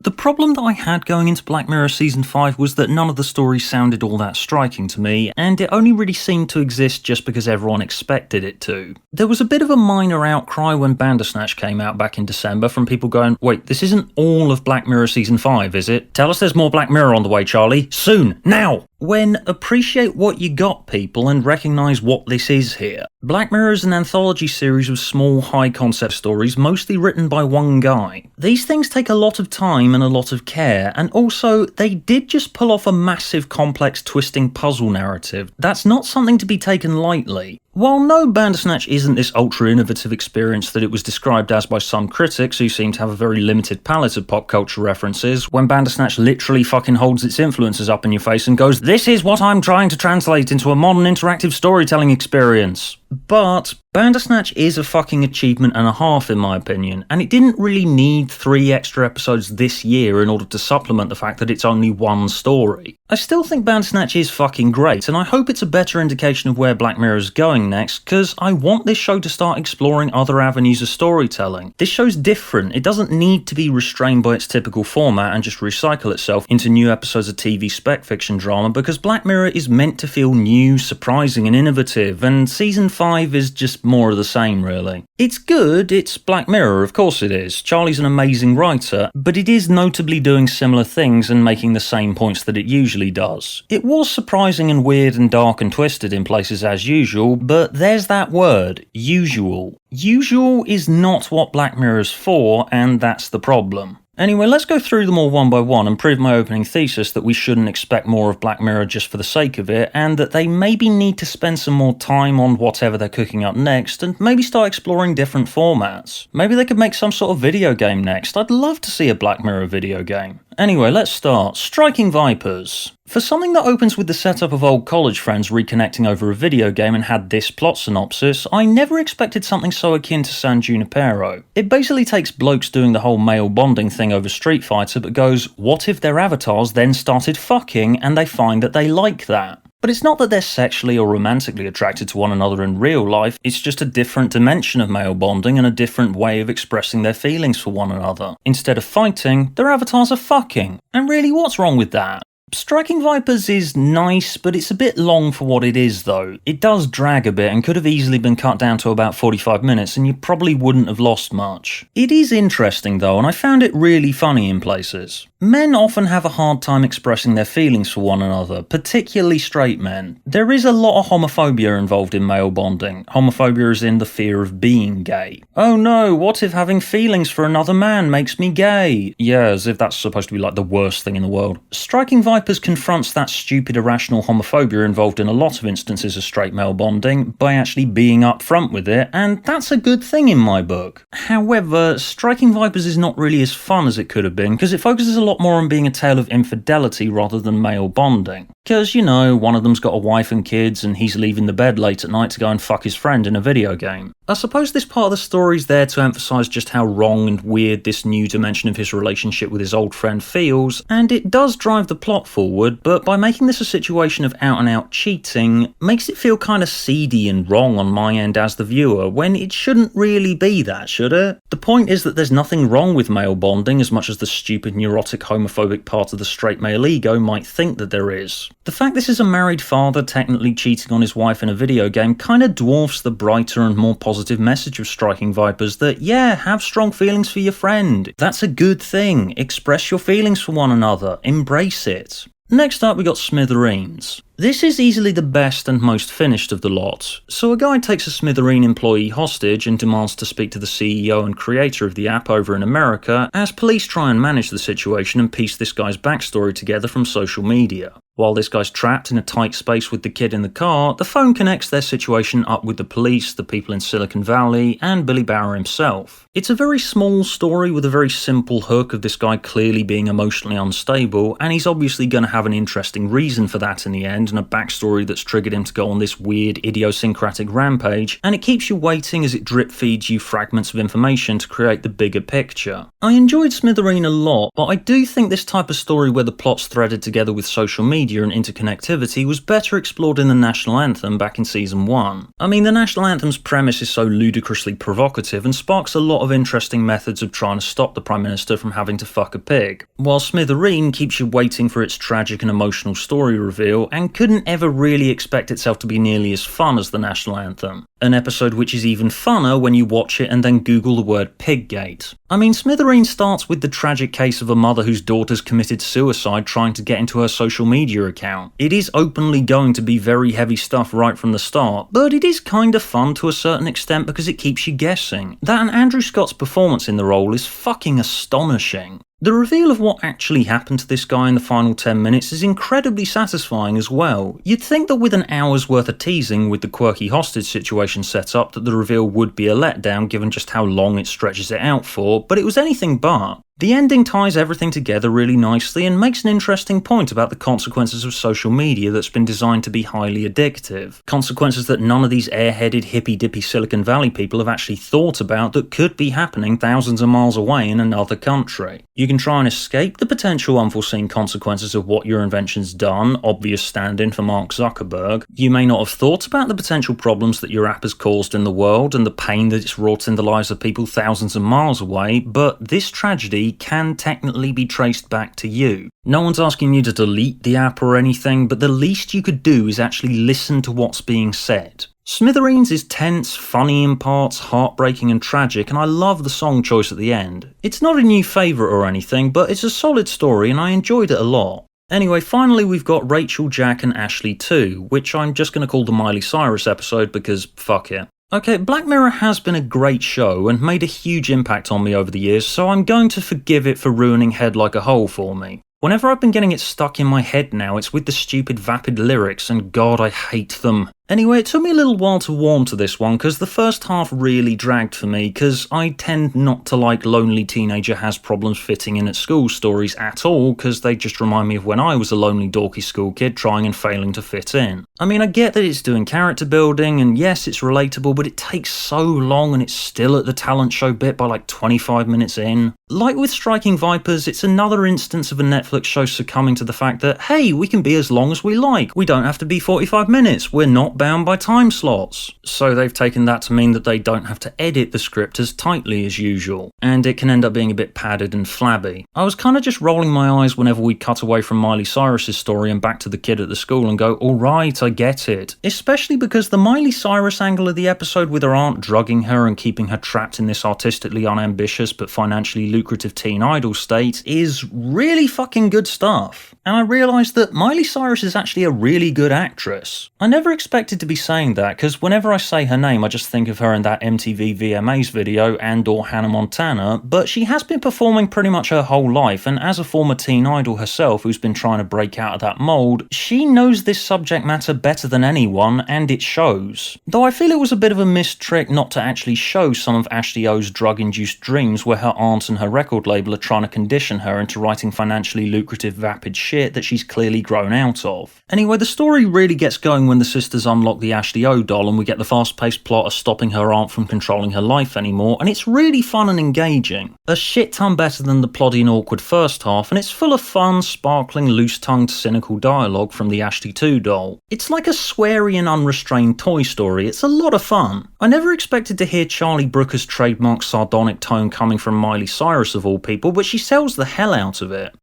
The problem that I had going into Black Mirror Season 5 was that none of the stories sounded all that striking to me, and it only really seemed to exist just because everyone expected it to. There was a bit of a minor outcry when Bandersnatch came out back in December from people going, wait, this isn't all of Black Mirror Season 5, is it? Tell us there's more Black Mirror on the way, Charlie. Soon! Now! When appreciate what you got, people, and recognise what this is here. Black Mirror is an anthology series of small, high-concept stories, mostly written by one guy. These things take a lot of time and a lot of care, and also, they did just pull off a massive, complex, twisting puzzle narrative. That's not something to be taken lightly. While no, Bandersnatch isn't this ultra-innovative experience that it was described as by some critics who seem to have a very limited palette of pop culture references, when Bandersnatch literally fucking holds its influences up in your face and goes, "This is what I'm trying to translate into a modern interactive storytelling experience." But Bandersnatch is a fucking achievement and a half in my opinion, and it didn't really need 3 extra episodes this year in order to supplement the fact that it's only one story. I still think Bandersnatch is fucking great, and I hope it's a better indication of where Black Mirror is going next, because I want this show to start exploring other avenues of storytelling. This show's different, it doesn't need to be restrained by its typical format and just recycle itself into new episodes of TV spec fiction drama, because Black Mirror is meant to feel new, surprising and innovative, and Season 5 is just more of the same really. It's good, it's Black Mirror, of course it is. Charlie's an amazing writer, but it is notably doing similar things and making the same points that it usually does. It was surprising and weird and dark and twisted in places as usual, but there's that word, usual. Usual is not what Black Mirror's for, and that's the problem. Anyway, let's go through them all one by one and prove my opening thesis that we shouldn't expect more of Black Mirror just for the sake of it, and that they maybe need to spend some more time on whatever they're cooking up next, and maybe start exploring different formats. Maybe they could make some sort of video game next. I'd love to see a Black Mirror video game. Anyway, let's start. Striking Vipers. For something that opens with the setup of old college friends reconnecting over a video game and had this plot synopsis, I never expected something so akin to San Junipero. It basically takes blokes doing the whole male bonding thing over Street Fighter, but goes, what if their avatars then started fucking and they find that they like that? But it's not that they're sexually or romantically attracted to one another in real life, it's just a different dimension of male bonding and a different way of expressing their feelings for one another. Instead of fighting, their avatars are fucking. And really, what's wrong with that? Striking Vipers is nice, but it's a bit long for what it is though. It does drag a bit and could have easily been cut down to about 45 minutes and you probably wouldn't have lost much. It is interesting though, and I found it really funny in places. Men often have a hard time expressing their feelings for one another, particularly straight men. There is a lot of homophobia involved in male bonding. Homophobia is in the fear of being gay. Oh no, what if having feelings for another man makes me gay? Yeah, as if that's supposed to be like the worst thing in the world. Striking Vipers confronts that stupid irrational homophobia involved in a lot of instances of straight male bonding by actually being upfront with it, and that's a good thing in my book. However, Striking Vipers is not really as fun as it could have been, because it focuses a lot more on being a tale of infidelity rather than male bonding. Because, you know, one of them's got a wife and kids and he's leaving the bed late at night to go and fuck his friend in a video game. I suppose this part of the story's there to emphasise just how wrong and weird this new dimension of his relationship with his old friend feels, and it does drive the plot forward, but by making this a situation of out-and-out cheating, makes it feel kind of seedy and wrong on my end as the viewer, when it shouldn't really be that, should it? The point is that there's nothing wrong with male bonding as much as the stupid neurotic homophobic part of the straight male ego might think that there is. The fact this is a married father technically cheating on his wife in a video game kind of dwarfs the brighter and more positive message of Striking Vipers that, yeah, have strong feelings for your friend. That's a good thing. Express your feelings for one another. Embrace it. Next up we got Smithereens. This is easily the best and most finished of the lot. So a guy takes a Smithereen employee hostage and demands to speak to the CEO and creator of the app over in America as police try and manage the situation and piece this guy's backstory together from social media. While this guy's trapped in a tight space with the kid in the car, the phone connects their situation up with the police, the people in Silicon Valley, and Billy Bauer himself. It's a very small story with a very simple hook of this guy clearly being emotionally unstable, and he's obviously going to have an interesting reason for that in the end, and a backstory that's triggered him to go on this weird idiosyncratic rampage, and it keeps you waiting as it drip feeds you fragments of information to create the bigger picture. I enjoyed Smithereen a lot, but I do think this type of story where the plot's threaded together with social media media and interconnectivity was better explored in the national anthem back in season 1. I mean, the national anthem's premise is so ludicrously provocative and sparks a lot of interesting methods of trying to stop the Prime Minister from having to fuck a pig, while Smithereen keeps you waiting for its tragic and emotional story reveal and couldn't ever really expect itself to be nearly as fun as the national anthem. An episode which is even funner when you watch it and then Google the word Piggate. I mean, Smithereens starts with the tragic case of a mother whose daughter's committed suicide trying to get into her social media account. It is openly going to be very heavy stuff right from the start, but it is kinda fun to a certain extent because it keeps you guessing. That and Andrew Scott's performance in the role is fucking astonishing. The reveal of what actually happened to this guy in the final 10 minutes is incredibly satisfying as well. You'd think that with an hour's worth of teasing with the quirky hostage situation set up that the reveal would be a letdown given just how long it stretches it out for, but it was anything but. The ending ties everything together really nicely and makes an interesting point about the consequences of social media that's been designed to be highly addictive. Consequences that none of these airheaded hippy-dippy Silicon Valley people have actually thought about that could be happening thousands of miles away in another country. You can try and escape the potential unforeseen consequences of what your invention's done, obvious stand-in for Mark Zuckerberg. You may not have thought about the potential problems that your app has caused in the world and the pain that it's wrought in the lives of people thousands of miles away, but this tragedy can technically be traced back to you. No one's asking you to delete the app or anything, but the least you could do is actually listen to what's being said. Smithereens is tense, funny in parts, heartbreaking and tragic, and I love the song choice at the end. It's not a new favourite or anything, but it's a solid story and I enjoyed it a lot. Anyway, finally we've got Rachel, Jack and Ashley 2, which I'm just going to call the Miley Cyrus episode because fuck it. Okay, Black Mirror has been a great show and made a huge impact on me over the years, so I'm going to forgive it for ruining Head Like a Hole for me. Whenever I've been getting it stuck in my head now, it's with the stupid vapid lyrics, and God, I hate them. Anyway, it took me a little while to warm to this one, because the first half really dragged for me, because I tend not to like lonely teenager has problems fitting in at school stories at all, because they just remind me of when I was a lonely dorky school kid trying and failing to fit in. I mean, I get that it's doing character building, and yes, it's relatable, but it takes so long, and it's still at the talent show bit by like 25 minutes in. Like with Striking Vipers, it's another instance of a Netflix show succumbing to the fact that, hey, we can be as long as we like, we don't have to be 45 minutes, we're not bound by time slots. So they've taken that to mean that they don't have to edit the script as tightly as usual, and it can end up being a bit padded and flabby. I was kind of just rolling my eyes whenever we cut away from Miley Cyrus's story and back to the kid at the school and go, alright, I get it. Especially because the Miley Cyrus angle of the episode with her aunt drugging her and keeping her trapped in this artistically unambitious but financially lucrative teen idol state is really fucking good stuff. And I realised that Miley Cyrus is actually a really good actress. I never expected to be saying that, because whenever I say her name I just think of her in that MTV VMAs video and or Hannah Montana, but she has been performing pretty much her whole life, and as a former teen idol herself who's been trying to break out of that mould, she knows this subject matter better than anyone, and it shows. Though I feel it was a bit of a missed trick not to actually show some of Ashley O's drug-induced dreams where her aunt and her record label are trying to condition her into writing financially lucrative vapid shit that she's clearly grown out of. Anyway, the story really gets going when the sisters unlock the Ashley O doll and we get the fast-paced plot of stopping her aunt from controlling her life anymore, and it's really fun and engaging. A shit ton better than the ploddy and awkward first half, and it's full of fun, sparkling, loose-tongued, cynical dialogue from the Ashley 2 doll. It's like a sweary and unrestrained Toy Story. It's a lot of fun. I never expected to hear Charlie Brooker's trademark sardonic tone coming from Miley Cyrus of all people, but she sells the hell out of it.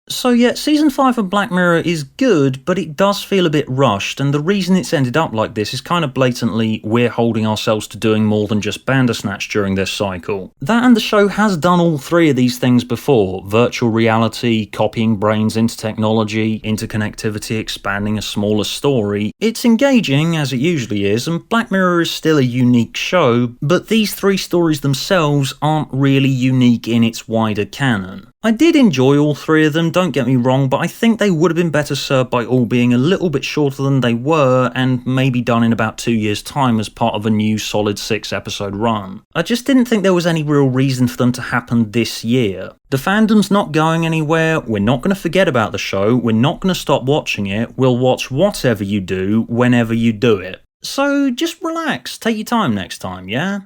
So yeah, Season 5 of Black Mirror is good, but it does feel a bit rushed, and the reason it's ended up like this is kind of blatantly we're holding ourselves to doing more than just Bandersnatch during this cycle. That and the show has done all three of these things before: virtual reality, copying brains into technology, interconnectivity expanding a smaller story. It's engaging, as it usually is, and Black Mirror is still a unique show, but these three stories themselves aren't really unique in its wider canon. I did enjoy all three of them, don't get me wrong, but I think they would have been better served by all being a little bit shorter than they were, and maybe done in about 2 years' time as part of a new solid 6-episode run. I just didn't think there was any real reason for them to happen this year. The fandom's not going anywhere, we're not going to forget about the show, we're not going to stop watching it, we'll watch whatever you do, whenever you do it. So just relax, take your time next time, yeah?